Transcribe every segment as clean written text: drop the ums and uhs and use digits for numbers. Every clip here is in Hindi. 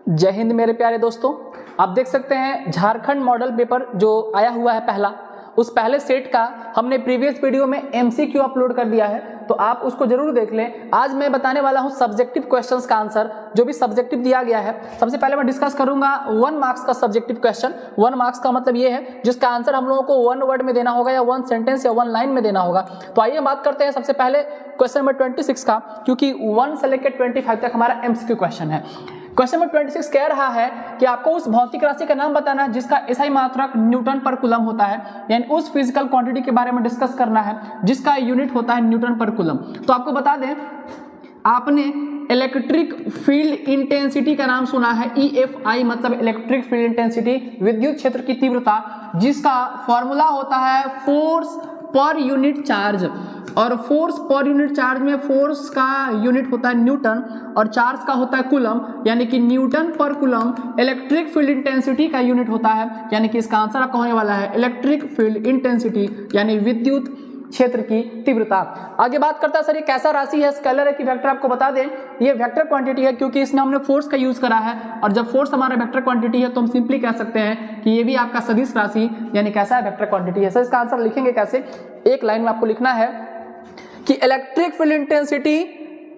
जय हिंद मेरे प्यारे दोस्तों। आप देख सकते हैं झारखंड मॉडल पेपर जो आया हुआ है पहला, उस पहले सेट का हमने प्रीवियस वीडियो में एमसीक्यू अपलोड कर दिया है, तो आप उसको जरूर देख लें। आज मैं बताने वाला हूं सब्जेक्टिव क्वेश्चंस का आंसर, जो भी सब्जेक्टिव दिया गया है। सबसे पहले मैं डिस्कस करूंगा 1 मार्क्स का सब्जेक्टिव क्वेश्चन। 1 मार्क्स का मतलब ये है जिसका आंसर हम लोगों को 1 वर्ड में देना होगा या 1 सेंटेंस या 1 लाइन में देना होगा। तो आइए बात करते हैं सबसे पहले क्वेश्चन नंबर 26 का, क्योंकि 1 से लेकर 25 तक हमारा एमसीक्यू क्वेश्चन है। क्वेश्चन नंबर 26 कह रहा है कि आपको उस भौतिक राशि का नाम बताना है जिसका एसआई मात्रक न्यूटन पर कूलम होता है, यानी उस फिजिकल क्वांटिटी के बारे में डिस्कस करना है जिसका यूनिट होता है न्यूटन पर कूलम। तो आपको बता दें, आपने इलेक्ट्रिक फील्ड इंटेंसिटी का नाम सुना है, EFI मतलब इलेक्ट्रिक फील्ड इंटेंसिटी, विद्युत क्षेत्र की तीव्रता, जिसका फॉर्मूला होता है फोर्स पर यूनिट चार्ज। और फोर्स पर यूनिट चार्ज में फोर्स का यूनिट होता है न्यूटन और चार्ज का होता है कूलम, यानी कि न्यूटन पर कूलम इलेक्ट्रिक फील्ड इंटेंसिटी का यूनिट होता है। यानी कि इसका आंसर आपका होने वाला है इलेक्ट्रिक फील्ड इंटेंसिटी, यानी विद्युत क्षेत्र की तीव्रता। आगे बात करता है सर ये कैसा राशि है, स्केलर है कि वेक्टर। आपको बता दें ये वेक्टर क्वांटिटी है, क्योंकि इसमें हमने फोर्स का यूज करा है, और जब फोर्स हमारा वेक्टर क्वांटिटी है तो हम सिंपली कह सकते हैं कि ये भी आपका सदिश राशि यानी कैसा है, वेक्टर क्वांटिटी है। सर इसका आंसर लिखेंगे कैसे, एक लाइन में आपको लिखना है कि इलेक्ट्रिक फील्ड इंटेंसिटी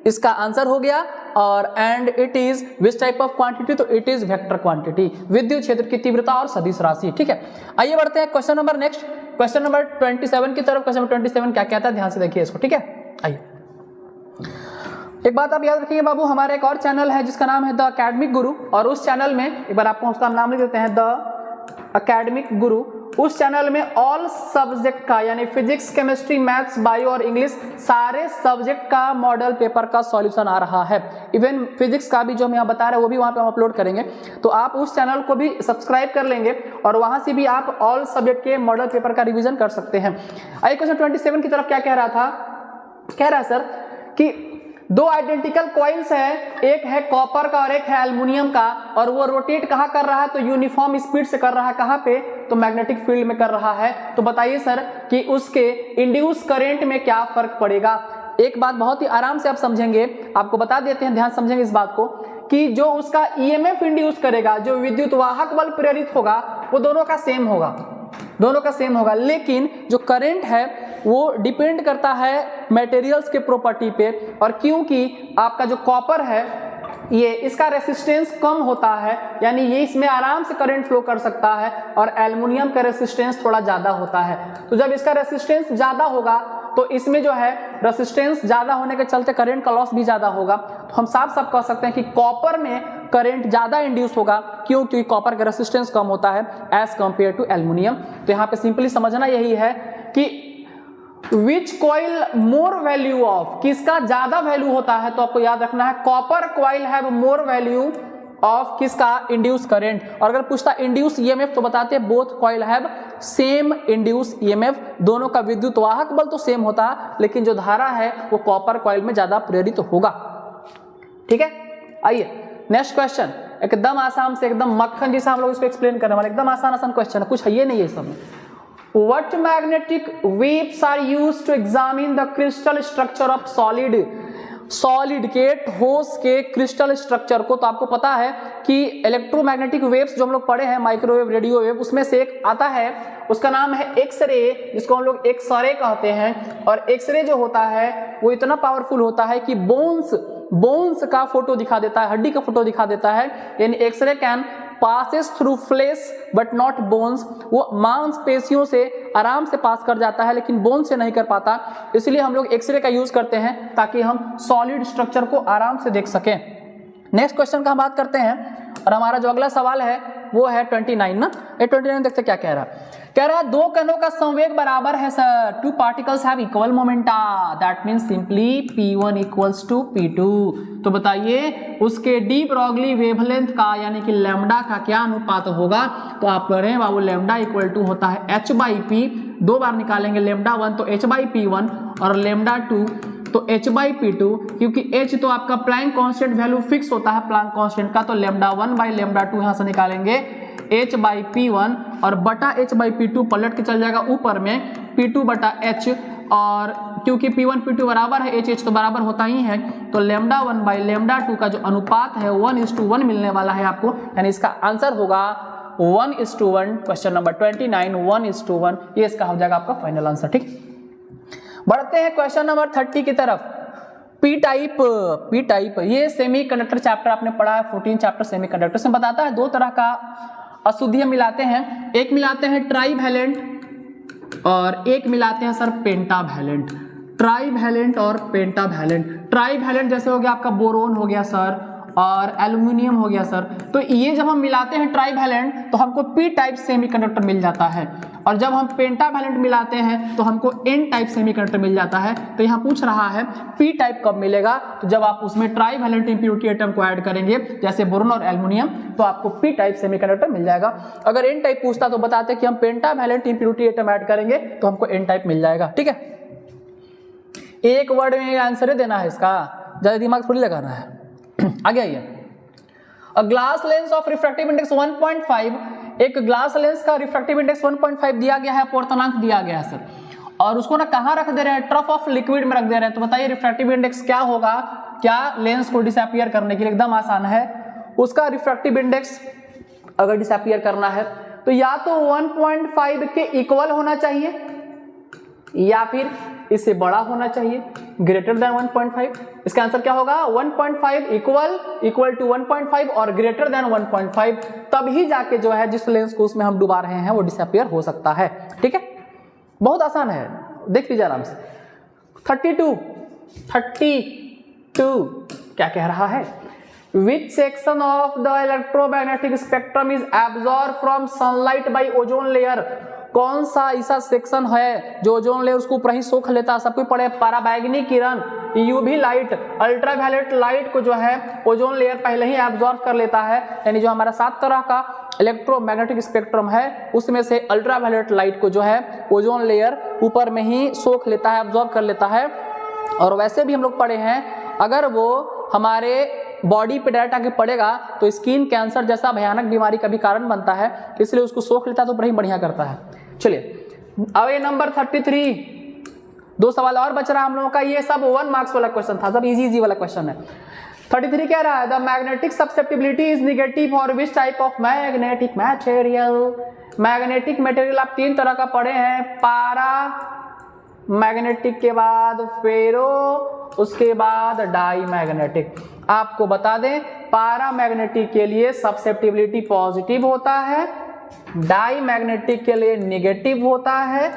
इसका आंसर हो गया, और and it is which type of quantity, तो इट इज वेक्टर क्वांटिटी, विद्युत क्षेत्र की तीव्रता और सदिश राशि। ठीक है, आइए बढ़ते हैं question number next, question number 27 की तरफ। क्वेश्चन नंबर 27 क्या कहता है, ध्यान से देखिए इसको। ठीक है, आइए एक बात आप याद रखिए बाबू, हमारा एक और चैनल है जिसका नाम है द अकेडमिक गुरु, और उस चैनल में एक बार आपको उसका नाम लिख देते हैं, द अकेडमिक गुरु। उस चैनल में ऑल सब्जेक्ट का यानी फिजिक्स, केमिस्ट्री, मैथ्स, बायो और इंग्लिश सारे सब्जेक्ट का मॉडल पेपर का सॉल्यूशन आ रहा है। इवन फिजिक्स का भी जो हम यहाँ बता रहे हैं वो भी वहाँ पे हम अपलोड करेंगे, तो आप उस चैनल को भी सब्सक्राइब कर लेंगे और वहाँ से भी आप ऑल सब्जेक्ट के मॉडल पेपर का रिविजन कर सकते हैं। आइए क्वेश्चन 27 की तरफ क्या कह रहा था, कह रहा है सर कि 2 आइडेंटिकल कॉइल्स है, एक है कॉपर का और एक है एल्युमिनियम का, और वो रोटेट कहाँ कर रहा है, तो यूनिफॉर्म स्पीड से कर रहा है, कहाँ पे, तो मैग्नेटिक फील्ड में कर रहा है। तो बताइए सर कि उसके इंड्यूस करंट में क्या फर्क पड़ेगा। एक बात बहुत ही आराम से आप समझेंगे, आपको बता देते हैं, ध्यान समझेंगे इस बात को, कि जो उसका EMF इंड्यूस करेगा, जो विद्युत वाहक बल प्रेरित होगा, वो दोनों का सेम होगा, दोनों का सेम होगा। लेकिन जो करंट है वो डिपेंड करता है मटेरियल्स के प्रॉपर्टी पे, और क्योंकि आपका जो कॉपर है ये इसका रेसिस्टेंस कम होता है, यानी ये इसमें आराम से करंट फ्लो कर सकता है, और एल्युमिनियम का रेसिस्टेंस थोड़ा ज्यादा होता है। तो जब इसका रेसिस्टेंस ज्यादा होगा तो इसमें जो है रेसिस्टेंस ज्यादा होने के चलते करंट का लॉस भी ज्यादा होगा। तो हम साफ साफ कह सकते हैं कि कॉपर में करंट ज्यादा इंड्यूस होगा, क्योंकि कॉपर का रेसिस्टेंस कम होता है एज कंपेयर टू एल्युमिनियम। तो यहाँ पे सिंपली समझना यही है कि विच कॉइल मोर वैल्यू ऑफ, किसका ज्यादा वैल्यू होता है, तो आपको याद रखना है copper coil have more value of किसका, इंड्यूस करंट। और अगर पूछता इंड्यूस EMF तो बताते हैं both coil have same induce EMF, दोनों का विद्युत वाहक बल तो सेम होता है, लेकिन जो धारा है वो कॉपर कॉइल में ज्यादा प्रेरित होगा। ठीक है, आइए नेक्स्ट क्वेश्चन, एकदम आसान से, एकदम मक्खन जैसा हम लोग इसको एक्सप्लेन करने वाले, एकदम आसान क्वेश्चन है, कुछ है ये नहीं है सब। What magnetic waves are used to examine the crystal structure of solid के ठोस के क्रिस्टल स्ट्रक्चर को। तो आपको पता है कि इलेक्ट्रोमैग्नेटिक वेव्स जो हम लोग पढ़े हैं, माइक्रोवेव, रेडियो वेव, उसमें से एक आता है, उसका नाम है एक्सरे, जिसको हम लोग एक्सरे कहते हैं। और एक्सरे जो होता है वो इतना पावरफुल होता है कि बोन्स का फोटो दिखा देता है, हड्डी का फोटो दिखा देता है, यानी X-ray can passes through flesh but not bones, वो मांसपेशियों से आराम से पास कर जाता है लेकिन बोन से नहीं कर पाता। इसलिए हम लोग एक्सरे का यूज करते हैं ताकि हम सॉलिड स्ट्रक्चर को आराम से देख सकें। नेक्स्ट क्वेश्चन का हम बात करते हैं, और हमारा जो अगला सवाल है वो है 29 ना, ये 29 देखते क्या कह रहा है, कह रहा है 2 कणों का संवेग बराबर है sir, 2 particles have equal momenta, that means simply P1 equals to P2। तो बताइए उसके डी ब्रॉगली वेवलेंथ का यानी कि लैम्डा का क्या अनुपात होगा। तो आप कह रहे हैं बाबू लैम्डा इक्वल टू होता है h/p, 2 बार निकालेंगे, लैम्डा 1 तो h/p1 और लैम्डा 2 तो h/p2, क्योंकि h तो आपका प्लैंक कांस्टेंट वैल्यू फिक्स होता है प्लैंक कांस्टेंट का, तो लैम्डा 1/λ2 यहां से निकालेंगे h/p1 और बटा h/p2 पलट के चल जाएगा ऊपर में P2/h, और क्योंकि P1 P2 बराबर है, H तो बराबर होता ही है, तो λ1/λ2 का जो अनुपात है 1:1 मिलने वाला है आपको, यानी इसका आंसर होगा 1:1। क्वेश्चन नंबर 29 1:1, ये इसका हो जाएगा आपका फाइनल आंसर। ठीक, बढ़ते हैं क्वेश्चन नंबर 30 की तरफ। पी टाइप ये सेमीकंडक्टर चैप्टर आपने पढ़ा है, 14 चैप्टर सेमीकंडक्टर से बताता है दो तरह का अशुद्धि मिलाते हैं, एक मिलाते हैं ट्राईवैलेंट और एक मिलाते हैं सर पेंटावैलेंट। ट्राईवैलेंट और पेंटावैलेंट, ट्राईवैलेंट जैसे हो गया आपका बोरोन हो गया सर और एल्युमिनियम हो गया सर। तो ये जब हम मिलाते हैं ट्राईवैलेंट तो हमको पी टाइप सेमीकंडक्टर मिल जाता है, और जब हम पेंटावैलेंट मिलाते हैं तो हमको एन टाइप सेमीकंडक्टर मिल जाता है। तो यहाँ पूछ रहा है पी टाइप कब मिलेगा, तो जब आप उसमें ट्राईवैलेंट इम्प्योरिटी एटम को ऐड करेंगे जैसे बोरोन और एल्युमिनियम, तो आपको पी टाइप सेमीकंडक्टर मिल जाएगा। अगर एन टाइप पूछता तो बताते कि हम पेंटावैलेंट इम्प्योरिटी एटम ऐड करेंगे तो हमको एन टाइप मिल जाएगा। ठीक है, एक वर्ड में आंसर ही देना है इसका, ज्यादा दिमाग थोड़ी लगाना है। आगे आइए, a glass lens of refractive index 1.5, एक ग्लास लेंस का रिफ्रैक्टिव इंडेक्स 1.5 दिया गया है, अपवर्तनांक दिया गया है सर, और उसको ना कहाँ रख दे रहे हैं, ट्रफ ऑफ लिक्विड में रख दे रहे हैं। तो बताइए रिफ्रैक्टिव इंडेक्स क्या होगा, क्या लेंस को डिसअपीयर करने के लिए एकदम आसान है। उसका रिफ्रैक्टिव इंडेक्स अगर डिसअपीयर करना है तो या तो 1.5 के इक्वल होना चाहिए या फिर इससे बड़ा होना चाहिए, ग्रेटर देन 1.5। इसका आंसर क्या होगा, 1.5 इक्वल टू 1.5 और ग्रेटर देन 1.5, तभी जाके जो है जिस लेंस को उसमें हम डुबा रहे हैं वो डिसअपीयर हो सकता है। ठीक है, बहुत आसान है, देख लीजिए आराम से। 32 क्या कह रहा है, Which section of the electromagnetic spectrum is absorbed from sunlight by ozone layer? कौन सा ऐसा सेक्शन है जो ओजोन लेयर उसको ऊपर ही सोख लेता है, सबको पढ़े, पराबैंगनी किरण, यूवी लाइट, अल्ट्रावायलेट लाइट को जो है ओजोन लेयर पहले ही एब्जॉर्ब कर लेता है। यानी जो हमारा 7 तरह का इलेक्ट्रोमैग्नेटिक स्पेक्ट्रम है उसमें से अल्ट्रावायलेट लाइट को जो है ओजोन लेयर ऊपर में ही सोख लेता है, एब्जॉर्ब कर लेता है। और वैसे भी हम लोग पढ़े हैं, अगर वो हमारे बॉडी पे डायरेक्ट आके पड़ेगा तो स्किन कैंसर जैसा भयानक बीमारी का भी कारण बनता है, इसलिए उसको सोख लेता है तो बड़ा ही बढ़िया करता है। चलिए अब ये नंबर 33, 2 सवाल और बच रहा हम लोगों का, ये सब 1 मार्क्स वाला क्वेश्चन था, सब इजी वाला क्वेश्चन है। 33 कह रहा है the magnetic susceptibility is negative for which type of magnetic material. Magnetic material आप 3 तरह का पढ़े हैं, पारा मैग्नेटिक के बाद फेरो, उसके बाद डाई मैग्नेटिक। आपको बता दें पारा मैग्नेटिक के लिए ससेप्टिबिलिटी पॉजिटिव होता है, डाई मैग्नेटिक के लिए नेगेटिव होता है,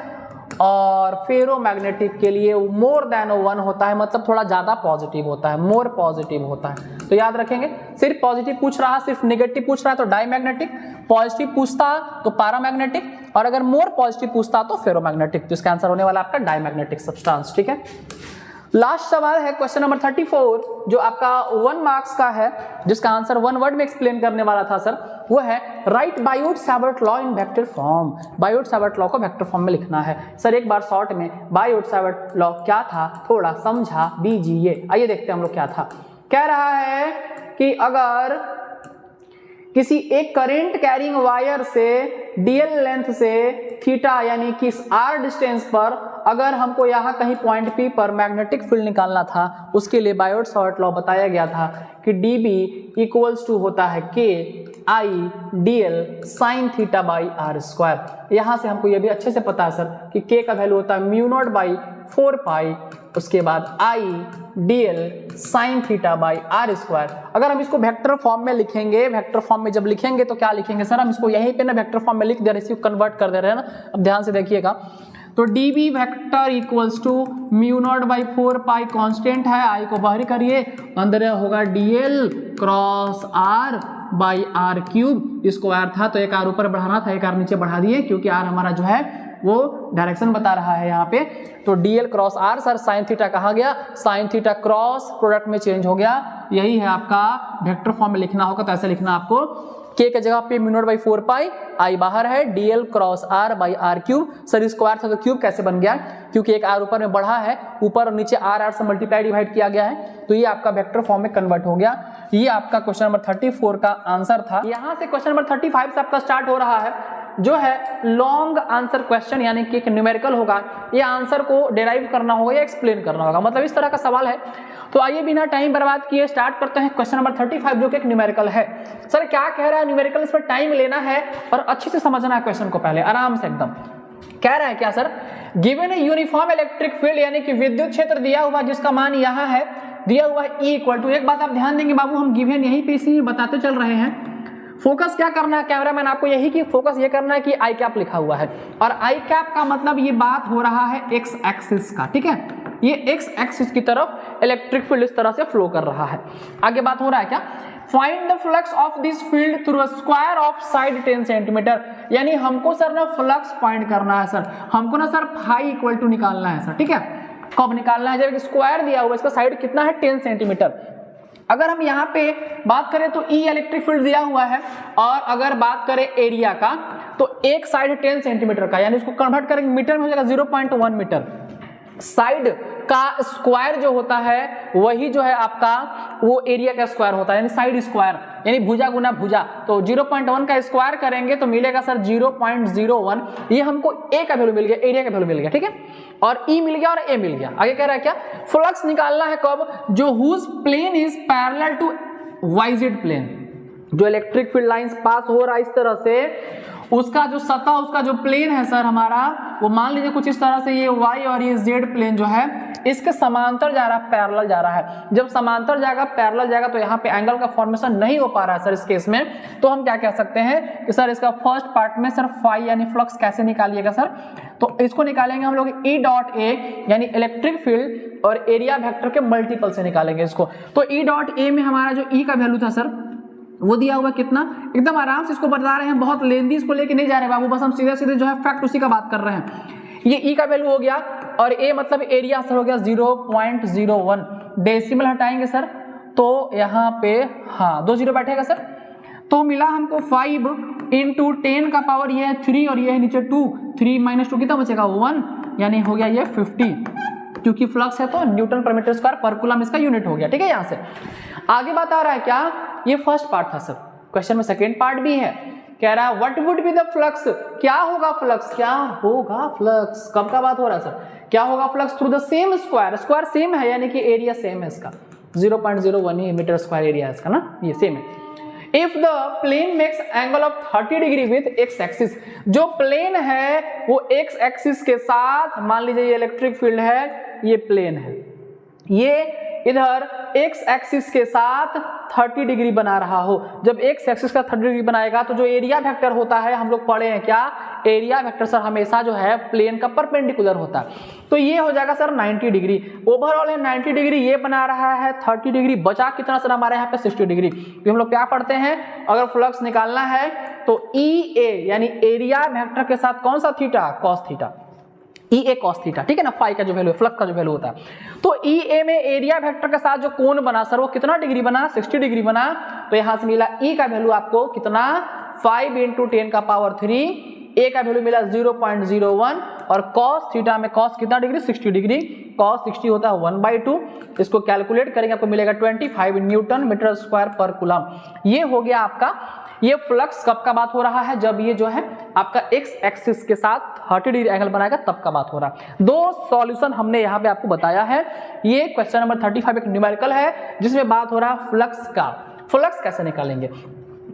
और फेरो मैग्नेटिक के लिए मोर देन 1 होता है, मतलब थोड़ा ज्यादा पॉजिटिव होता है, मोर पॉजिटिव होता है। तो याद रखेंगे, सिर्फ पॉजिटिव पूछ रहा है, सिर्फ नेगेटिव पूछ रहा है तो डाई मैग्नेटिक, पॉजिटिव पूछता तो पारा मैग्नेटिक, और अगर मोर पॉजिटिव पूछता तो फेरो मैग्नेटिक। तो इसका आंसर होने वाला आपका डाई मैग्नेटिक सब्सटेंस। ठीक है, लास्ट सवाल है क्वेश्चन नंबर 34 जो आपका 1 मार्क्स का है, जिसका आंसर 1 वर्ड में एक्सप्लेन करने वाला था सर, वो है right Biot-Savart law in vector form. Biot-Savart law को वेक्टर फॉर्म में लिखना है। सर एक बार शॉर्ट में बायोट-सावर्ट लॉ क्या था थोड़ा समझा दीजिए। आइए देखते हैं हम लोग क्या था। कह रहा है कि अगर किसी एक करंट कैरिंग वायर से डीएल लेंथ से थीटा यानी कि आर डिस्टेंस पर अगर हमको यहाँ कहीं पॉइंट पी पर मैग्नेटिक फील्ड निकालना था, उसके लिए बायोट-सावर्ट लॉ बताया गया था कि dB इक्वल्स टू होता है k I dl sin theta by r square. यहाँ से हमको ये भी अच्छे से पता है सर कि k का वैल्यू होता है म्यू नॉट बाई 4 पाई, उसके बाद I dl sin theta by r square. अगर हम इसको वेक्टर फॉर्म में लिखेंगे, वेक्टर फॉर्म में जब लिखेंगे तो क्या लिखेंगे सर, हम इसको यहीं पे ना वेक्टर फॉर्म में लिख दे रहे, इसको कन्वर्ट कर दे रहे हैं ना। अब ध्यान से देखिएगा, तो dB vector equals to mu not by 4 pi, constant है, आई को बाहर करिए, अंदर होगा dl cross r by r cube. इसको r था तो एक r ऊपर बढ़ाना था, एक r नीचे बढ़ा दिए क्योंकि r हमारा जो है वो डायरेक्शन बता रहा है यहाँ पे। तो dl cross r sir sine theta कहा गया, साइन थीटा क्रॉस प्रोडक्ट में चेंज हो गया, यही है आपका वेक्टर फॉर्म में लिखना होगा। तो ऐसे लिखना आपको k के जगह पे mu not by 4 pi, I बाहर है, dl cross r by r cube. R square था तो क्यूब कैसे बन गया, क्योंकि एक r ऊपर में बढ़ा है, ऊपर और नीचे r से मल्टीप्लाई डिवाइड किया गया है, तो ये आपका वेक्टर फॉर्म में कन्वर्ट हो गया। ये आपका क्वेश्चन नंबर 34 का आंसर था। यहाँ से क्वेश्चन नंबर 35 से आपका स्टार्ट हो रहा है। जो है लॉन्ग आंसर क्वेश्चन यानी कि एक न्यूमेरिकल होगा, ये आंसर को डेराइव करना होगा या एक्सप्लेन करना होगा, मतलब इस तरह का सवाल है। तो आइए बिना टाइम बर्बाद किए स्टार्ट करते हैं क्वेश्चन नंबर 35 जो कि एक न्यूमेरिकल है। सर क्या कह रहा है न्यूमेरिकल, इस पर टाइम लेना है और अच्छे से समझना है क्वेश्चन को, पहले आराम से एकदम। कह रहा है क्या sir, given a uniform electric field यानी कि विद्युत क्षेत्र दिया हुआ जिसका मान यहाँ है, दिया हुआ है E इक्वल टू, एक बात आप ध्यान देंगे बाबू, हम गिवन यहीं पे इसी बताते चल रहे हैं। फोकस क्या करना है कैमरामैन आपको, यही कि फोकस ये करना है कि आई कैप लिखा हुआ है, और आई कैप का मतलब ये बात हो रहा है एक्स एक्सिस का, ठीक है, ये एक्स एक्सिस की तरफ इलेक्ट्रिक फील्ड इस तरह से फ्लो कर रहा है। आगे बात हो रहा है क्या, find the flux of this field through a square of side 10 centimetre, यानी हमको सर ना फ्लक्स फाइंड करना है सर, हमको ना सर फाई इक्वल टू निकालना है सर, ठीक है। कब निकालना है, जब स्क्वायर दिया हुआ इसका साइड कितना है 10 सेंटीमीटर। अगर हम यहाँ पे बात करें तो ई इलेक्ट्रिक फील्ड दिया हुआ है, और अगर बात करें एरिया का तो एक साइड 10 सेंटीमीटर का, यानी इसको कन्वर्ट करेंगे मीटर में हो जाएगा 0.1 मीटर। साइड का स्क्वायर जो होता है वही जो है आपका वो एरिया का स्क्वायर होता है, यानी साइड स्क्वायर, यानी भुजा गुना भुजा, तो 0.1 का स्क्वायर करेंगे तो मिलेगा सर 0.01। ये हमको ए का वैल्यू मिल गया, एरिया का वैल्यू मिल गया, ठीक है, और ई मिल गया और ए मिल गया। आगे कह रहा है क्या, फ्लक्स निकालना है कब, जो whose plane is parallel to YZ plane, जो इलेक्ट्रिक फील्ड लाइंस पास हो रहा है इस तरह से, उसका जो सतह, उसका जो प्लेन है सर हमारा, वो मान लीजिए कुछ इस तरह से, ये y और ये z प्लेन जो है इसके समांतर जा रहा है, पैरेलल जा रहा है। जब समांतर जाएगा, पैरेलल जाएगा, तो यहाँ पे एंगल का फॉर्मेशन नहीं हो पा रहा है सर इस केस में, तो हम क्या कह सकते हैं कि सर इसका फर्स्ट पार्ट में सर फाई यानी फ्लक्स कैसे निकालिएगा सर, तो इसको निकालेंगे हम लोग E डॉट ए यानी इलेक्ट्रिक फील्ड और एरिया वेक्टर के मल्टीपल से निकालेंगे इसको। तो E डॉट ए में हमारा जो E का वैल्यू था सर वो दिया हुआ कितना, एकदम आराम से इसको बता रहे हैं, बहुत लेंदी इसको लेके नहीं जा रहे बाबू, बस हम सीधे सीधे जो है फैक्ट उसी का बात कर रहे हैं। ये E का वैल्यू हो गया और A मतलब एरिया सर हो गया 0.01, डेसिमल हटाएंगे सर तो यहाँ पे हाँ 2 जीरो बैठेगा सर, तो मिला हमको 5 इंटू 10 का पावर ये है 3 और ये है नीचे 2, 3 माइनस 2 कितना बचेगा 1, यानी हो गया ये 50, क्योंकि फ्लक्स है तो न्यूटन पर मीटर स्क्वायर पर कूलम इसका यूनिट हो गया, ठीक है। यहाँ से आगे बात आ रहा है क्या, ये फर्स्ट पार्ट था सर, क्वेश्चन में सेकेंड पार्ट भी है, कह रहा है what would be the flux, क्या होगा फ्लक्स, क्या होगा फ्लक्स, कब का बात हो रहा है सर, क्या होगा flux through the same square, square same है यानी कि एरिया सेम है इसका 0.01 ही मीटर स्क्वायर एरिया है इसका ना, ये सेम है। If the plane makes angle of 30 degree with x axis, जो प्लेन है वो एक्स एक्सिस के साथ, मान लीजिए ये इलेक्ट्रिक फील्ड है, ये प्लेन है, ये इधर एक्स एक्सिस के साथ 30 डिग्री बना रहा हो, जब एक्स एक्सिस का 30 डिग्री बनाएगा तो जो एरिया वेक्टर होता है, हम लोग पढ़े हैं क्या, एरिया वेक्टर सर हमेशा जो है प्लेन का परपेंडिकुलर होता है, तो ये हो जाएगा सर 90 डिग्री, ओवरऑल है 90 डिग्री, ये बना रहा है 30 डिग्री, बचा कितना सर हमारे यहाँ पे 60 डिग्री, क्योंकि हम लोग क्या पढ़ते हैं, अगर फ्लक्स निकालना है तो ई ए यानी एरिया वेक्टर के साथ कौन सा थीटा, कॉस थीटा, ई ए कॉस थीटा, ठीक है ना, फाई का जो वैल्यू है, फ्लक्स का जो वैल्यू होता है, तो ई ए में एरिया वेक्टर के साथ जो कोण बना सर वो कितना डिग्री बना, 60 डिग्री बना, तो यहां से मिला ई का वैल्यू आपको कितना 5 इंटू 10 का पावर 3, ए का वैल्यू मिला 0.01 और कॉस थीटा में कॉस कितना डिग्री 60 डिग्री, कॉस 60 होता है 1/2, इसको कैलकुलेट करेंगे आपको मिलेगा 25 न्यूटन मीटर स्क्वायर पर कूलम। ये हो गया आपका, ये फ्लक्स कब का बात हो रहा है, जब ये जो है आपका एक्स एक्सिस के साथ 30 डिग्री एंगल बनाएगा तब का बात हो रहा है। दो सॉल्यूशन हमने यहाँ पे आपको बताया है। ये क्वेश्चन नंबर 35 एक न्यूमेरिकल है जिसमें बात हो रहा है फ्लक्स का। फ्लक्स कैसे निकालेंगे,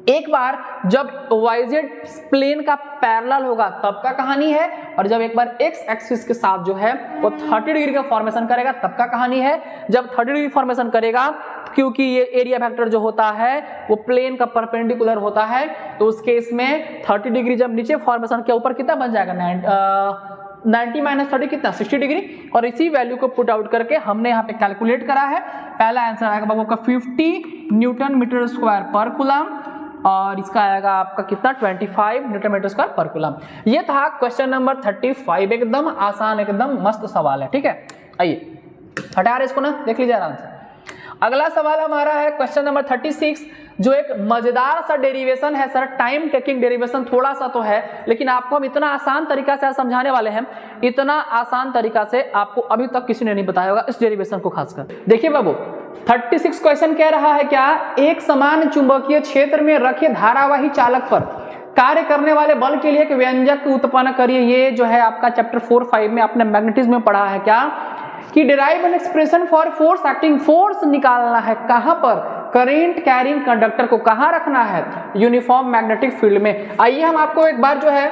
एक बार जब वाईजेड प्लेन का पैरेलल होगा तब का कहानी है, और जब एक बार एक्स एक्सिस के साथ जो है वो 30 डिग्री का फॉर्मेशन करेगा तब का कहानी है। जब 30 डिग्री फॉर्मेशन करेगा, क्योंकि ये एरिया वेक्टर जो होता है वो प्लेन का परपेंडिकुलर होता है, तो उस केस में 30 डिग्री जब नीचे फॉर्मेशन के ऊपर कितना बन जाएगा 90 माइनस 30 कितना 60 डिग्री, और इसी वैल्यू को पुट आउट करके हमने यहाँ पे कैलकुलेट करा है। पहला आंसर आएगा बाबू का 50 न्यूटन मीटर स्क्वायर पर कूलम, और इसका आएगा आपका कितना 25 न्यूटन मीटर स्क्वायर पर कूलम। ये था क्वेश्चन नंबर 35, एकदम आसान एकदम मस्त सवाल है, ठीक है। आइए हटा रहे इसको ना, देख लीजिए आराम से। अगला सवाल हमारा है क्वेश्चन नंबर 36, जो एक मजेदार सा डेरिवेशन है सर, टाइम टेकिंग डेरिवेशन थोड़ा सा तो है, लेकिन आपको हम इतना आसान तरीका से समझाने वाले हैं, इतना आसान तरीका से आपको अभी तक किसी ने नहीं बताया होगा इस डेरिवेशन को खासकर। देखिए बाबू 36 क्वेश्चन कह रहा है क्या, एक समान चुंबकीय क्षेत्र में रखे धारावाही चालक पर कार्य करने वाले बल के लिए एक व्यंजक उत्पन्न करिए। ये जो है आपका चैप्टर 4-5 में आपने मैग्नेटिज्म में पढ़ा है क्या कि derive an expression for force acting, force निकालना है कहां पर, करेंट कैरिंग कंडक्टर को कहां रखना है, यूनिफॉर्म मैग्नेटिक फील्ड में। आइए हम आपको एक बार जो है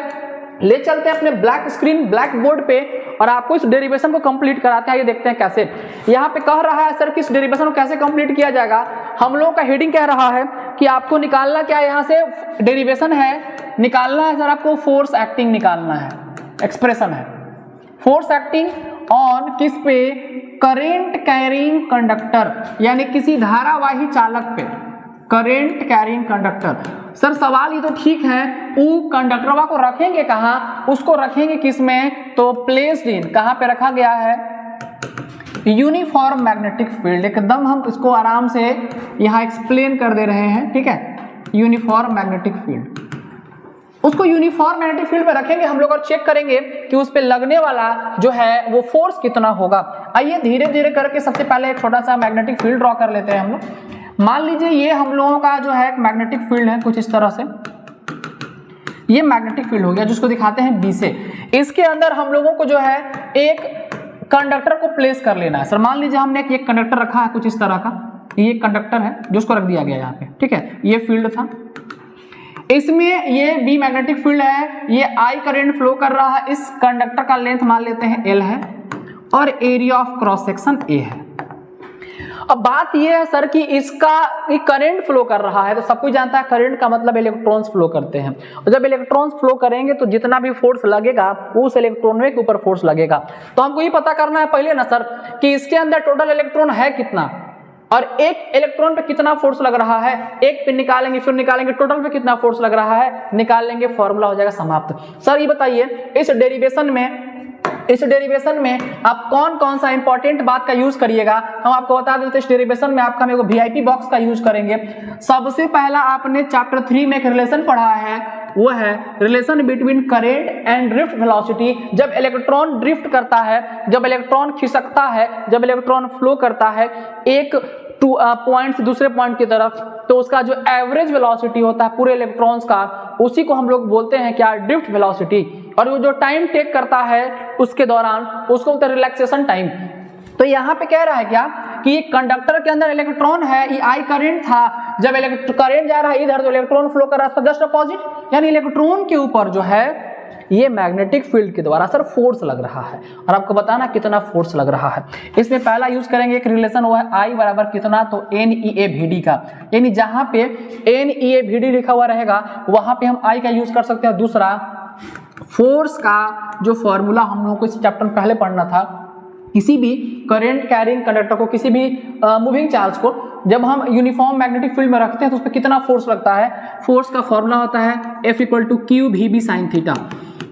ले चलते हैं अपने ब्लैक स्क्रीन, ब्लैक बोर्ड पे और आपको इस डेरिवेशन को कंप्लीट कराते हैं। आइए देखते हैं कैसे। यहाँ पे कह रहा है सर कि इस डेरिवेशन को कैसे कंप्लीट किया जाएगा। हम लोगों का हेडिंग कह रहा है कि आपको निकालना क्या है, यहाँ से डेरिवेशन है निकालना है सर, आपको फोर्स एक्टिंग निकालना है, एक्सप्रेशन है फोर्स एक्टिंग ऑन किस पे, करेंट कैरिंग कंडक्टर, यानी किसी धारावाही चालक पे, करेंट कैरिंग कंडक्टर। सर सवाल ये तो ठीक है, वो कंडक्टरवा को रखेंगे कहाँ, उसको रखेंगे किस में, तो प्लेस्ड इन, कहाँ पे रखा गया है, यूनिफॉर्म मैग्नेटिक फील्ड। एकदम हम इसको आराम से यहाँ एक्सप्लेन कर दे रहे हैं, ठीक है, यूनिफॉर्म मैग्नेटिक फील्ड। उसको यूनिफॉर्म मैग्नेटिक फील्ड पे रखेंगे हम लोग और चेक करेंगे कि उस पे लगने वाला जो है वो फोर्स कितना होगा। आइए धीरे धीरे करके सबसे पहले एक छोटा सा मैग्नेटिक फील्ड ड्रॉ कर लेते हैं हम लोग। मान लीजिए ये हम लोगों का जो है मैग्नेटिक फील्ड है कुछ इस तरह से, ये मैग्नेटिक फील्ड हो गया जिसको दिखाते हैं बी से। इसके अंदर हम लोगों को जो है एक कंडक्टर को प्लेस कर लेना है। सर मान लीजिए हमने एक कंडक्टर रखा है कुछ इस तरह का, ये कंडक्टर है जिसको रख दिया गया यहाँ पे, ठीक है, ये फील्ड था, इसमें ये बी मैग्नेटिक फील्ड है, ये आई करंट फ्लो कर रहा है, इस कंडक्टर का लेंथ मान लेते हैं एल है और area of cross section A है। अब बात ये है सर कि इसका करंट फ्लो कर रहा है, तो सब कुछ जानता है करंट का मतलब इलेक्ट्रॉन्स फ्लो करते हैं, और जब इलेक्ट्रॉन्स फ्लो करेंगे तो जितना भी फोर्स लगेगा उस इलेक्ट्रॉन के ऊपर फोर्स लगेगा। तो हमको ये पता करना है पहले ना सर कि इसके अंदर टोटल इलेक्ट्रॉन है कितना और एक इलेक्ट्रॉन पे कितना फोर्स लग रहा है, एक पे निकालेंगे फिर निकालेंगे टोटल पे कितना फोर्स लग रहा है, निकाल लेंगे, फॉर्मूला हो जाएगा समाप्त। सर ये बताइए इस डेरिवेशन में आप कौन कौन सा इंपॉर्टेंट बात का यूज करिएगा, हम आपको बता देते हैं। इस डेरिवेशन में आपका मेरे को वीआईपी बॉक्स का यूज करेंगे। सबसे पहला आपने चैप्टर 3 में एक रिलेशन पढ़ा है, वो है relation between current and drift velocity. जब इलेक्ट्रॉन ड्रिफ्ट करता है, जब इलेक्ट्रॉन खिसकता है, जब इलेक्ट्रॉन फ्लो करता है एक पॉइंट से दूसरे पॉइंट की तरफ, तो उसका जो एवरेज वेलोसिटी होता है पूरे इलेक्ट्रॉन्स का, उसी को हम लोग बोलते हैं क्या, ड्रिफ्ट वेलोसिटी। और वो जो टाइम टेक करता है उसके दौरान उसको बोलते हैं रिलैक्सेशन टाइम। तो यहाँ पे कह रहा है क्या कि कंडक्टर के अंदर इलेक्ट्रॉन है, ये आई करंट था, जब करंट जा रहा है इधर तो इलेक्ट्रॉन फ्लो कर रहा है जस्ट अपोजिट, यानी इलेक्ट्रॉन के ऊपर जो है ये मैग्नेटिक फील्ड के द्वारा सर फोर्स लग रहा है, और आपको बताना कितना फोर्स लग रहा है। इसमें पहला यूज करेंगे एक रिलेशन, वो है आई बराबर कितना, तो NEA/VD का, यानी जहां पे NEA/VD लिखा हुआ रहेगा वहां पे हम आई का यूज कर सकते हैं। दूसरा फोर्स का जो फॉर्मूला हम लोगों को इस चैप्टर में पहले पढ़ना था, किसी भी करंट कैरिंग कंडक्टर को, किसी भी मूविंग चार्ज को जब हम यूनिफॉर्म मैग्नेटिक फील्ड में रखते हैं तो उस पर कितना फोर्स लगता है, फोर्स का फॉर्मूला होता है F = QVB sin थीटा।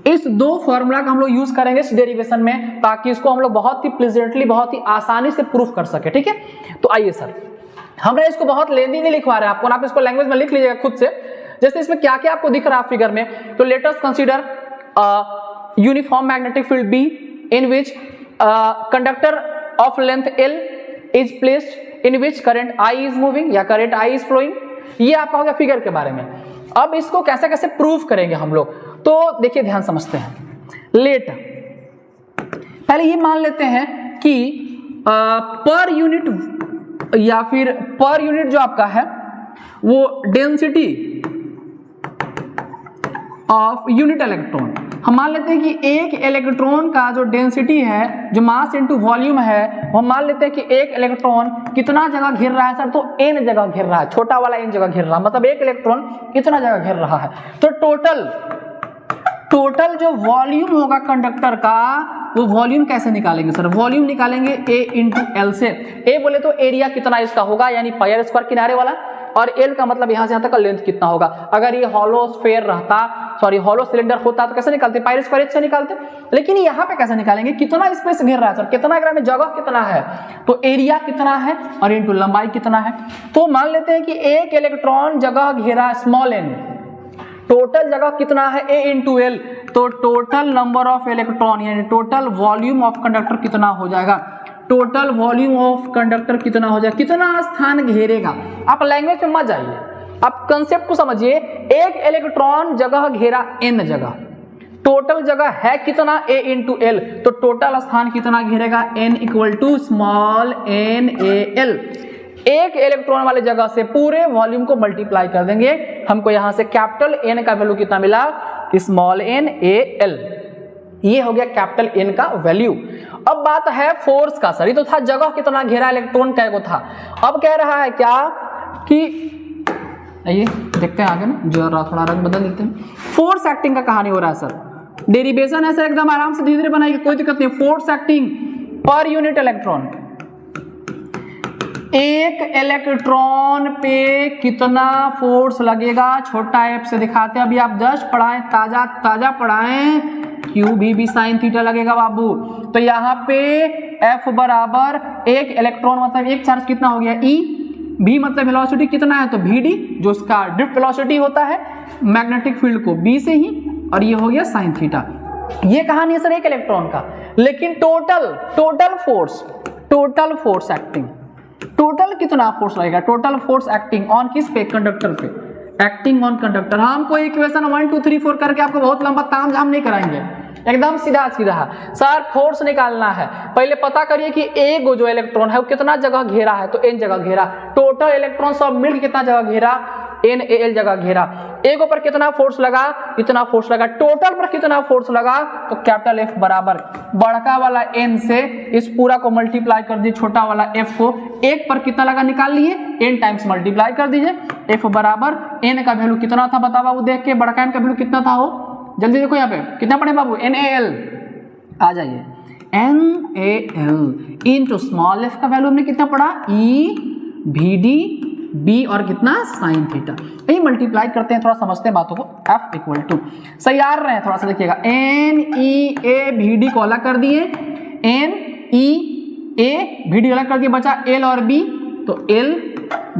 इस दो फॉर्मूला का हम लोग यूज करेंगे इस डेरिवेशन में, ताकि इसको हम लोग बहुत ही प्लेजेंटली, बहुत ही आसानी से प्रूफ कर सके, ठीक है। तो आइए सर, हमने इसको बहुत लेंदी नहीं लिखवा रहे हैं आपको, आप इसको लैंग्वेज में लिख लीजिएगा खुद से। जैसे इसमें क्या क्या आपको दिख रहा है फिगर में, तो let us consider uniform magnetic field B in which conductor of length L is placed in which current I is moving या current I is flowing। ये आपका हो गया फिगर के बारे में। अब इसको कैसे कैसे प्रूफ करेंगे हम लोग, तो देखिए ध्यान समझते हैं। लेट पहले ये मान लेते हैं कि पर यूनिट या फिर पर यूनिट जो आपका है वो डेंसिटी ऑफ यूनिट इलेक्ट्रॉन, हम मान लेते हैं कि एक इलेक्ट्रॉन का जो डेंसिटी है, जो मास इनटू वॉल्यूम है, वो मान लेते हैं कि एक इलेक्ट्रॉन कितना जगह घिर रहा है सर, तो n जगह घिर रहा है, छोटा वाला n जगह घिर रहा है, मतलब एक इलेक्ट्रॉन कितना जगह घिर रहा है। तो टोटल जो वॉल्यूम होगा कंडक्टर का, वो वॉल्यूम कैसे निकालेंगे सर, वॉल्यूम निकालेंगे A × L से। A बोले तो एरिया कितना इसका होगा, यानी पाई स्क्वायर किनारे वाला, और L का मतलब यहाँ से यहाँ तक का लेंथ कितना होगा। अगर ये हॉलो स्फीयर रहता, सॉरी हॉलो सिलेंडर होता तो कैसे निकालते, पाई स्क्वायर H से निकालते, लेकिन यहाँ पे कैसे निकालेंगे, कितना स्पेस घेर रहा है सर, कितना ग्राम में जगह कितना है, तो एरिया कितना है और इनटू लंबाई कितना है। तो मान लेते हैं कि एक इलेक्ट्रॉन जगह घेरा स्मॉल n, टोटल जगह कितना है A × L, तो टोटल नंबर ऑफ इलेक्ट्रॉन यानी टोटल वॉल्यूम ऑफ कंडक्टर कितना हो जाएगा, टोटल वॉल्यूम ऑफ कंडक्टर कितना हो जाएगा, कितना स्थान घेरेगा। आप लैंग्वेज में मत जाइए, अब कंसेप्ट को समझिए, एक इलेक्ट्रॉन जगह घेरा n जगह, टोटल जगह है कितना a इंटू एल, तो टोटल स्थान कितना घेरेगा n equal to small n a l। एक इलेक्ट्रॉन वाले जगह से पूरे वॉल्यूम को मल्टीप्लाई कर देंगे, हमको यहां से कैपिटल n का वैल्यू कितना मिला, स्मॉल n a l। ये हो गया कैपिटल n का वैल्यू। अब बात है फोर्स का। सर ये तो था जगह कितना घेरा इलेक्ट्रॉन का को था, अब कह रहा है क्या कि आइए देखते हैं आगे ना, जरा थोड़ा रंग बदल देते हैं। फोर्स एक्टिंग का कहानी हो रहा है सर, डेरिवेशन है सर, एकदम आराम से धीरे धीरे बनाएंगे, कोई दिक्कत नहीं। Force acting per unit electron, एक इलेक्ट्रॉन पे कितना फोर्स लगेगा, छोटा एफ से दिखाते हैं। अभी आप जस्ट पढ़ाएं, ताजा ताजा पढ़ाएं, क्यू भी साइन थीटा लगेगा बाबू। तो यहाँ पे एफ बराबर एक इलेक्ट्रॉन मतलब एक चार्ज कितना हो गया ई, बी मतलब वेलोसिटी कितना है तो वी डी, जो उसका ड्रिफ्ट वेलोसिटी होता है मैग्नेटिक फील्ड को बी से ही, और ये हो गया साइन थीटा। ये कहानी है सर एक इलेक्ट्रॉन का। लेकिन टोटल फोर्स एक्टिंग, टोटल कितना फोर्स लगेगा, टोटल फोर्स एक्टिंग ऑन किस पे, कंडक्टर पे, एक्टिंग ऑन कंडक्टर। हमको इक्वेशन 1 2 3 4 करके आपको बहुत लंबा ताम झाम नहीं कराएंगे, एकदम सीधा सीधा सर फोर्स निकालना है। पहले पता करिए कि एक जो इलेक्ट्रॉन है वो कितना जगह घेरा है, तो n जगह घेरा, टोटल इलेक्ट्रॉन सब मिलकर कितना जगह घेरा, NaL जगह घेरा। एक पर कितना फोर्स लगा, इतना फोर्स लगा, टोटल पर कितना फोर्स लगा, तो कैपिटल F बराबर बड़का वाला n से इस पूरा को मल्टीप्लाई कर दीजिए, छोटा वाला f को, एक पर कितना लगा निकाल लिए, n टाइम्स मल्टीप्लाई कर दीजिए। F बराबर n का वैल्यू कितना था बता बाबू, देख के बड़का n का वैल्यू कितना था, हो जल्दी देखो यहाँ पे कितना पढ़े बाबू, NaL आ जाइए, NaL इंटू स्मॉल f का वैल्यू हमने कितना पढ़ा, E VD B और कितना साइन थीटा। यही मल्टीप्लाई करते हैं, थोड़ा समझते हैं बातों को। F इक्वल टू सही आ रहे हैं, थोड़ा सा देखिएगा, NEA VD को अलग कर दिए, NEA VD अलग कर दिए, बचा L और B, तो L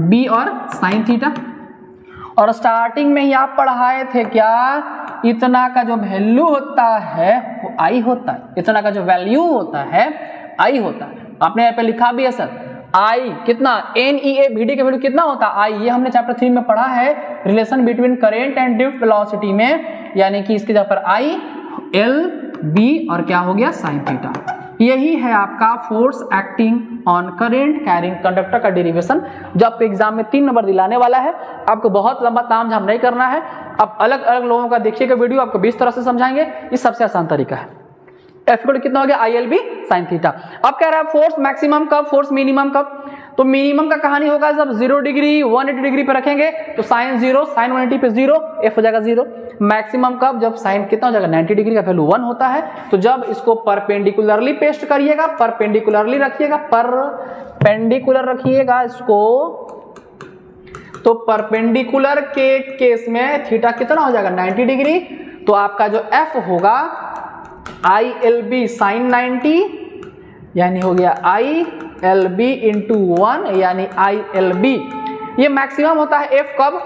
B और साइन थीटा। और स्टार्टिंग में ही आप पढ़ाए थे क्या, इतना का जो वैल्यू होता है वो आई होता है, इतना का जो वैल्यू होता है आई होता है। आपने यहाँ पे लिखा भी है सर, आई कितना, NEA VD के वैल्यू कितना होता है आई, ये हमने चैप्टर 3 में पढ़ा है, relation between current and drift velocity में, यानी कि इसके जगह पर आई L B और क्या हो गया साइन थीटा। यही है आपका force acting on current carrying conductor का डेरिवेशन, जो आपको एग्जाम में 3 नंबर दिलाने वाला है। आपको बहुत लंबा ताम झाम नहीं करना है, अब अलग अलग लोगों का देखिएगा वीडियो, आपको 20 तरह से समझाएंगे, ये सबसे आसान तरीका है। F कितना हो गया, ILB साइन थीटा। अब कह रहा है फोर्स मैक्सिमम कब, फोर्स मिनिमम कब, तो मिनिमम का कहानी होगा जब 0 डिग्री 180 डिग्री पे रखेंगे तो साइन 0, साइन 180 पे 0, F हो जाएगा 0। मैक्सिमम कब, जब साइन कितना हो जाएगा 90 डिग्री का वैल्यू 1 होता है, तो जब इसको परपेंडिकुलरली पेस्ट करिएगा, परपेंडिकुलरली रखिएगा, परपेंडिकुलर रखिएगा इसको, तो परपेंडिकुलर के केस में थीटा कितना हो जाएगा 90 डिग्री, तो आपका जो F होगा ILB साइन 90, यानी हो गया ILB इंटू 1 यानी ILB। ये मैक्सिमम होता है F कब,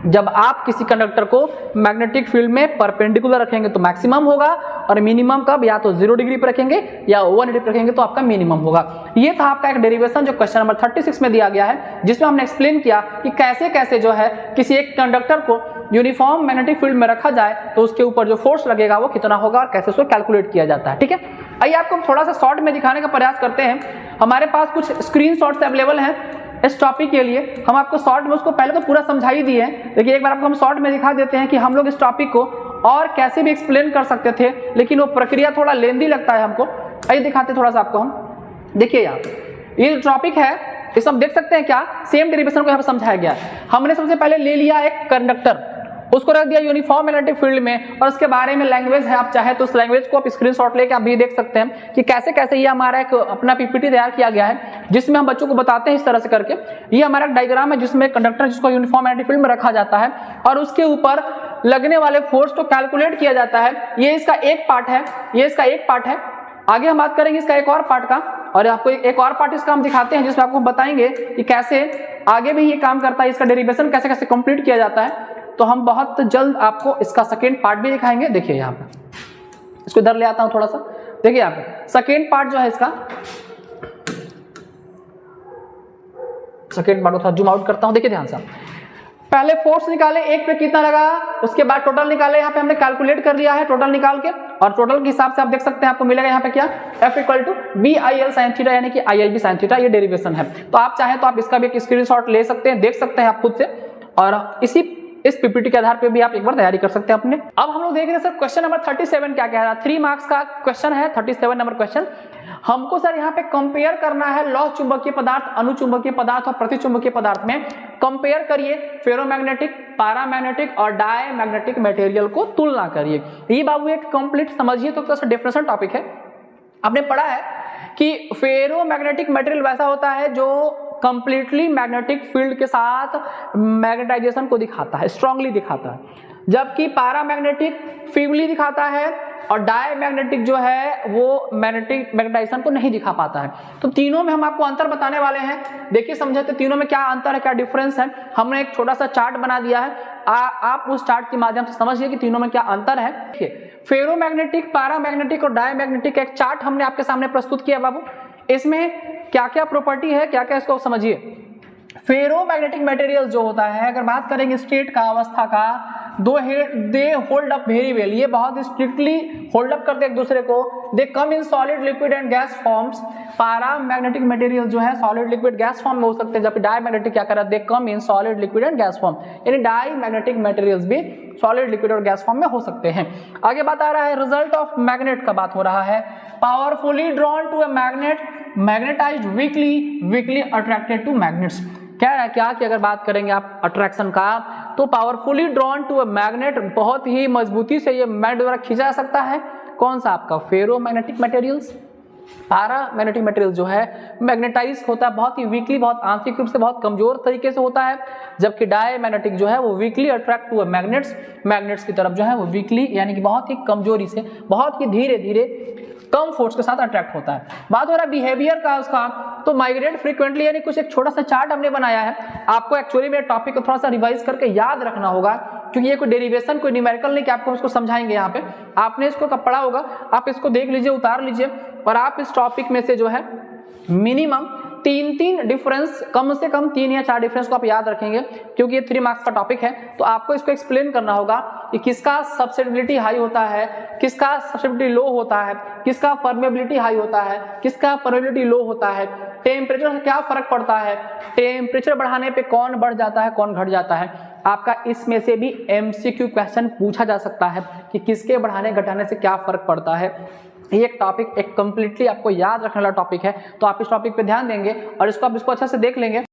जब आप किसी कंडक्टर को मैग्नेटिक फील्ड में परपेंडिकुलर रखेंगे तो मैक्सिमम होगा, और मिनिमम कब, या तो 0 डिग्री पर रखेंगे या 180 पर रखेंगे तो आपका मिनिमम होगा। ये था आपका एक डेरिवेशन जो क्वेश्चन नंबर 36 में दिया गया है, जिसमें हमने एक्सप्लेन किया कि कैसे कैसे जो है किसी एक कंडक्टर को यूनिफॉर्म मैग्नेटिक फील्ड में रखा जाए तो उसके ऊपर जो फोर्स लगेगा वो कितना होगा और कैसे उसको कैलकुलेट किया जाता है। ठीक है, आइए आपको थोड़ा सा शॉर्ट में दिखाने का प्रयास करते हैं। हमारे पास कुछ स्क्रीनशॉट्स अवेलेबल हैं इस टॉपिक के लिए, हम आपको शॉर्ट में उसको पहले तो पूरा समझा ही दिए हैं, लेकिन एक बार आपको हम शॉर्ट में दिखा देते हैं कि हम लोग इस टॉपिक को और कैसे भी एक्सप्लेन कर सकते थे, लेकिन वो प्रक्रिया थोड़ा लेंदी लगता है हमको। आइए दिखाते थोड़ा सा आपको हम, देखिए यार ये टॉपिक है, इस हम देख सकते हैं क्या, सेम डेरिवेशन को यहाँ पर समझाया गया है। हमने सबसे पहले ले लिया एक कंडक्टर, उसको रख दिया यूनिफॉर्म मैग्नेटिक फील्ड में, और उसके बारे में लैंग्वेज है, आप चाहे तो उस लैंग्वेज को आप स्क्रीनशॉट लेके आप भी देख सकते हैं कि कैसे कैसे ये हमारा एक अपना पीपीटी तैयार किया गया है, जिसमें हम बच्चों को बताते हैं इस तरह से करके। ये हमारा डायग्राम है जिसमें कंडक्टर जिसको यूनिफॉर्म मैग्नेटिक फील्ड में रखा जाता है और उसके ऊपर लगने वाले फोर्स को कैलकुलेट किया जाता है। ये इसका एक पार्ट है, ये इसका एक पार्ट है। आगे हम बात करेंगे इसका एक और पार्ट का, और आपको एक और पार्ट इसका हम दिखाते हैं जिसमें आपको बताएंगे कि कैसे आगे भी ये काम करता है, इसका डेरिवेशन कैसे कैसे कंप्लीट किया जाता है। तो हम बहुत जल्द आपको इसका सेकेंड पार्ट भी दिखाएंगे। देखिए यहाँ पे, इसको इधर ले आता हूँ थोड़ा सा, देखिए यहाँ पे सेकेंड पार्ट जो है इसका, सेकेंड पार्ट को थोड़ा जूम आउट करता हूँ, देखिए ध्यान से। पहले फोर्स निकाले, एक पे कितना लगा, उसके बाद टोटल निकाले, यहाँ पे हमने कैलकुलेट कर लिया है टोटल निकाल के, और टोटल के हिसाब से आप देख सकते हैं आपको मिलेगा यहाँ पे क्या, F equal to BIL sin थीटा यानी कि ILB sin थीटा, ये डेरिवेशन है। तो आप चाहें तो आप इसका भी एक स्क्रीनशॉट ले सकते हैं, देख सकते हैं आप खुद से, और इस पीपीटी के आधार पे भी आप एक बार तैयारी कर सकते हैं अपने। अब हम लोग देख रहे हैं सर क्वेश्चन नंबर 37 क्या कह रहा है। 3 मार्क्स का क्वेश्चन है, 37 नंबर क्वेश्चन। हमको सर यहाँ पे कंपेयर करना है लौह चुंबकीय पदार्थ, अनुचुंबकीय पदार्थ और प्रतिचुंबकीय पदार्थ में कंपेयर करिए फेरोमैग्नेटिक, पैरामैग्नेटिक और डायमैग्नेटिक मटेरियल को तुलना करिए। ये बाबू एक कंप्लीट समझिए तो डेफिनेशन टॉपिक है। आपने पढ़ा है कि फेरोमैग्नेटिक मटेरियल वैसा होता है जो कंप्लीटली मैग्नेटिक फील्ड के साथ मैग्नेटाइजेशन को दिखाता है, स्ट्रांगली दिखाता है, जबकि पैरामैग्नेटिक फीबली दिखाता है और डायमैग्नेटिक जो है वो मैग्नेटाइजेशन को नहीं दिखा पाता है। तो तीनों में हम आपको अंतर बताने वाले हैं। देखिए समझे तो तीनों में क्या अंतर है, क्या डिफरेंस है। हमने एक छोटा सा चार्ट बना दिया है, आप उस चार्ट के माध्यम से समझिए कि तीनों में क्या अंतर है। देखिए फेरोमैग्नेटिक, पैरामैग्नेटिक और डायमैग्नेटिक एक चार्ट हमने आपके सामने प्रस्तुत किया बाबू। इसमें क्या क्या प्रॉपर्टी है, क्या क्या इसको समझिए। फेरोमैग्नेटिक मटेरियल जो होता है, अगर बात करेंगे स्टेट का, अवस्था का, they hold up very well, ये बहुत स्ट्रिक्टली होल्ड अप करते एक दूसरे को। They come in solid, liquid and gas forms. Paramagnetic material जो है सॉलिड, लिक्विड, गैस फॉर्म में हो सकते हैं, जबकि डायमैग्नेटिक क्या कर रहा है, they come in solid, liquid and gas form, यानी डायमैग्नेटिक मटेरियल्स भी सॉलिड, लिक्विड और गैस फॉर्म में हो सकते हैं। आगे बात आ रहा है रिजल्ट ऑफ मैग्नेट का बात हो रहा है। Powerfully drawn to a magnet, magnetised weakly attracted to magnets. क्या है क्या कि अगर बात करेंगे आप अट्रैक्शन का, तो powerfully drawn to a magnet, बहुत ही मजबूती से ये मैग्नेट द्वारा खींचा जा सकता है। कौन सा आपका फेरोमैग्नेटिक मटेरियल्स। पैरामैग्नेटिक मटेरियल जो है मैग्नेटाइज होता है बहुत ही वीकली, बहुत आंशिक रूप से, बहुत कमजोर तरीके से होता है, जबकि डायमैग्नेटिक जो है वो weakly attract to a magnets की तरफ जो है वो वीकली यानी कि बहुत ही कमजोरी से, बहुत ही धीरे धीरे कम फोर्स के साथ अट्रैक्ट होता है। बात हो रहा है बिहेवियर का उसका, तो माइग्रेट फ्रीक्वेंटली, यानी कुछ एक छोटा सा चार्ट हमने बनाया है। आपको एक्चुअली मेरे टॉपिक को थोड़ा सा रिवाइज करके याद रखना होगा, क्योंकि ये कोई डेरिवेशन, कोई न्यूमेरिकल नहीं कि आपको इसको समझाएंगे। यहाँ पे आपने इसको कब पढ़ा होगा, आप इसको देख लीजिए, उतार लीजिए, और आप इस टॉपिक में से जो है मिनिमम 3 डिफरेंस, कम से कम 3 या 4 डिफरेंस को आप याद रखेंगे, क्योंकि ये 3 मार्क्स का टॉपिक है। तो आपको इसको एक्सप्लेन करना होगा कि किसका सब्सिडिबिलिटी हाई होता है, किसका सब्सिडिबिलिटी लो होता है, किसका परमेबिलिटी हाई होता है, किसका परमेबिलिटी लो होता है, टेम्परेचर से क्या फर्क पड़ता है, टेम्परेचर बढ़ाने पे कौन बढ़ जाता है, कौन घट जाता है। आपका इसमें से भी MCQ क्वेश्चन पूछा जा सकता है कि किसके बढ़ाने घटाने से क्या फर्क पड़ता है। ये एक टॉपिक, एक कंप्लीटली आपको याद रखने वाला टॉपिक है, तो आप इस टॉपिक पे ध्यान देंगे और इसको आप अच्छे से देख लेंगे।